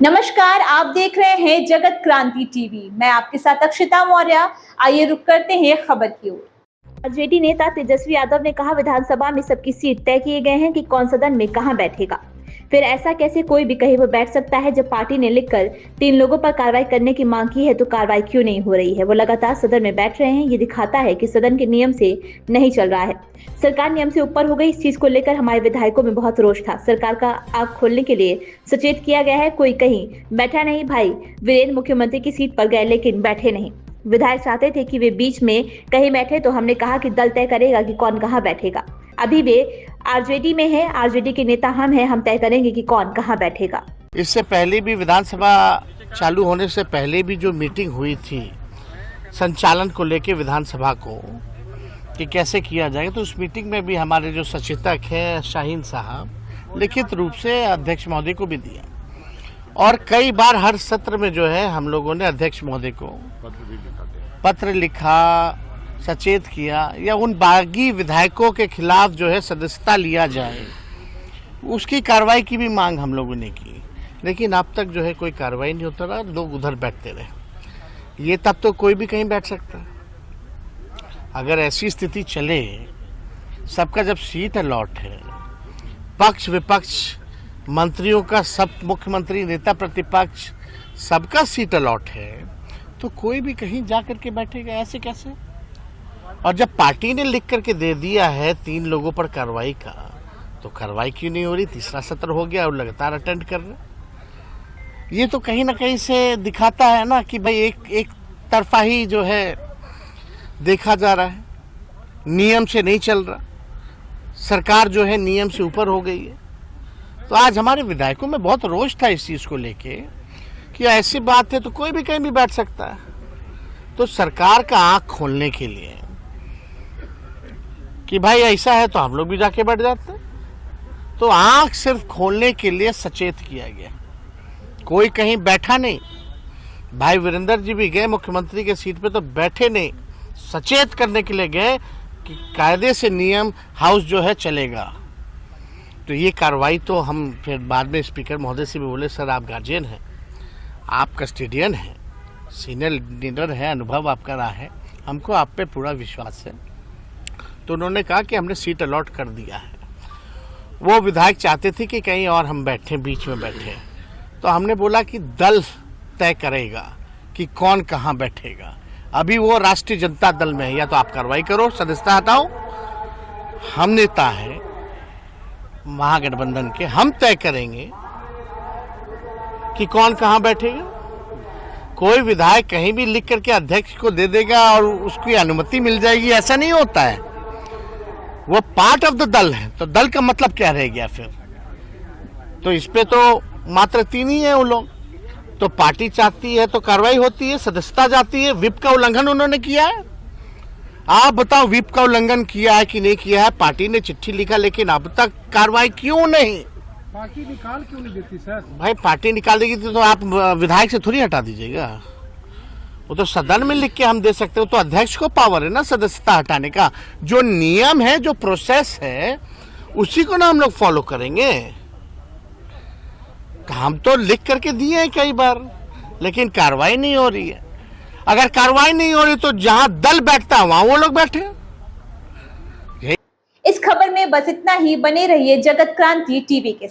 नमस्कार, आप देख रहे हैं जगत क्रांति टीवी। मैं आपके साथ अक्षिता मौर्य। आइए रुक करते हैं खबर की ओर। आरजेडी नेता तेजस्वी यादव ने कहा, विधानसभा में सबकी सीट तय किए गए हैं कि कौन सदन में कहां बैठेगा। फिर ऐसा कैसे कोई भी कहीं पर बैठ सकता है। जब पार्टी ने लिखकर 3 लोगों पर कार्रवाई करने की मांग की है तो कार्रवाई क्यों नहीं हो रही है। वो लगातार सदन में बैठ रहे हैं। ये दिखाता है कि सदन के नियम से नहीं चल रहा है। सरकार नियम से ऊपर हो गई। इस चीज को लेकर हमारे विधायकों में बहुत रोष था। सरकार का आंख खोलने के लिए सचेत किया गया है। कोई कहीं बैठा नहीं। भाई वीरेंद्र मुख्यमंत्री की सीट पर गए लेकिन बैठे नहीं। विधायक चाहते थे कि वे बीच में कहीं बैठे तो हमने कहा कि दल तय करेगा कि कौन कहां बैठेगा। अभी वे आरजेडी में है। आरजेडी के नेता हम हैं। हम तय करेंगे कि कौन कहां बैठेगा। इससे पहले भी विधानसभा चालू होने से पहले भी जो मीटिंग हुई थी संचालन को लेकर विधानसभा को कि कैसे किया जाएगा, तो उस मीटिंग में भी हमारे जो सचेतक हैं शाहीन साहब लिखित रूप से अध्यक्ष महोदय को भी दिया और कई बार हर सत्र में जो है हम लोगों ने अध्यक्ष महोदय को पत्र लिखा, सचेत किया या उन बागी विधायकों के खिलाफ जो है सदस्यता लिया जाए, उसकी कार्रवाई की भी मांग हम लोगों ने की। लेकिन अब तक जो है कोई कार्रवाई नहीं होता रहा, लोग उधर बैठते रहे। ये तब तो कोई भी कहीं बैठ सकता है। अगर ऐसी स्थिति चले, सबका जब सीट अलॉट है, पक्ष विपक्ष मंत्रियों का, सब मुख्यमंत्री नेता प्रतिपक्ष सबका सीट अलॉट है, तो कोई भी कहीं जा करके बैठेगा। ऐसे कैसे? और जब पार्टी ने लिख करके दे दिया है 3 लोगों पर कार्रवाई का, तो कार्रवाई क्यों नहीं हो रही? तीसरा सत्र हो गया और लगातार अटेंड कर रहे। ये तो कहीं ना कहीं से दिखाता है ना कि भाई एक तरफा ही जो है देखा जा रहा है, नियम से नहीं चल रहा। सरकार जो है नियम से ऊपर हो गई है। तो आज हमारे विधायकों में बहुत रोष था इस चीज को लेके कि ऐसी बात है तो कोई भी कहीं भी बैठ सकता है। तो सरकार का आंख खोलने के लिए कि भाई ऐसा है तो हम लोग भी जाके बैठ जाते हैं, तो आंख सिर्फ खोलने के लिए सचेत किया गया। कोई कहीं बैठा नहीं। भाई वीरेंद्र जी भी गए मुख्यमंत्री के सीट पे तो बैठे नहीं, सचेत करने के लिए गए कि कायदे से नियम हाउस जो है चलेगा। तो ये कार्रवाई तो हम फिर बाद में स्पीकर महोदय से भी बोले, सर आप गार्जियन हैं, आप कस्टोडियन हैं, सीनियर लीडर हैं, अनुभव आपका रहा है, हमको आप पे पूरा विश्वास है। तो उन्होंने कहा कि हमने सीट अलॉट कर दिया है। वो विधायक चाहते थे कि कहीं और हम बैठे, बीच में बैठे, तो हमने बोला कि दल तय करेगा कि कौन कहाँ बैठेगा। अभी वो राष्ट्रीय जनता दल में है, या तो आप कार्रवाई करो, सदस्यता हटाओ। हम नेता है महागठबंधन के, हम तय करेंगे कि कौन कहाँ बैठेगा। कोई विधायक कहीं भी लिख करके अध्यक्ष को दे देगा और उसकी अनुमति मिल जाएगी, ऐसा नहीं होता है। वो पार्ट ऑफ द दल है, तो दल का मतलब क्या रह गया फिर? तो इस पे तो मात्र 3 ही है वो लोग। तो पार्टी चाहती है तो कार्रवाई होती है, सदस्यता जाती है। विप का उल्लंघन उन्होंने किया है। आप बताओ विप का उल्लंघन किया है कि नहीं किया है? पार्टी ने चिट्ठी लिखा लेकिन अब तक कार्रवाई क्यों नहीं? पार्टी निकाल क्यों नहीं देती सर? भाई पार्टी निकाल देगी तो आप विधायक से थोड़ी हटा दीजिएगा। वो तो सदन में लिख के हम दे सकते हो। तो अध्यक्ष को पावर है ना सदस्यता हटाने का। जो नियम है, जो प्रोसेस है, उसी को ना हम लोग फॉलो करेंगे। हम तो लिख करके दिए हैं कई बार, लेकिन कार्रवाई नहीं हो रही है। अगर कार्रवाई नहीं हो रही तो जहां दल बैठता है वहां वो लोग बैठे। इस खबर में बस इतना ही। बने रहिए जगत क्रांति टीवी के।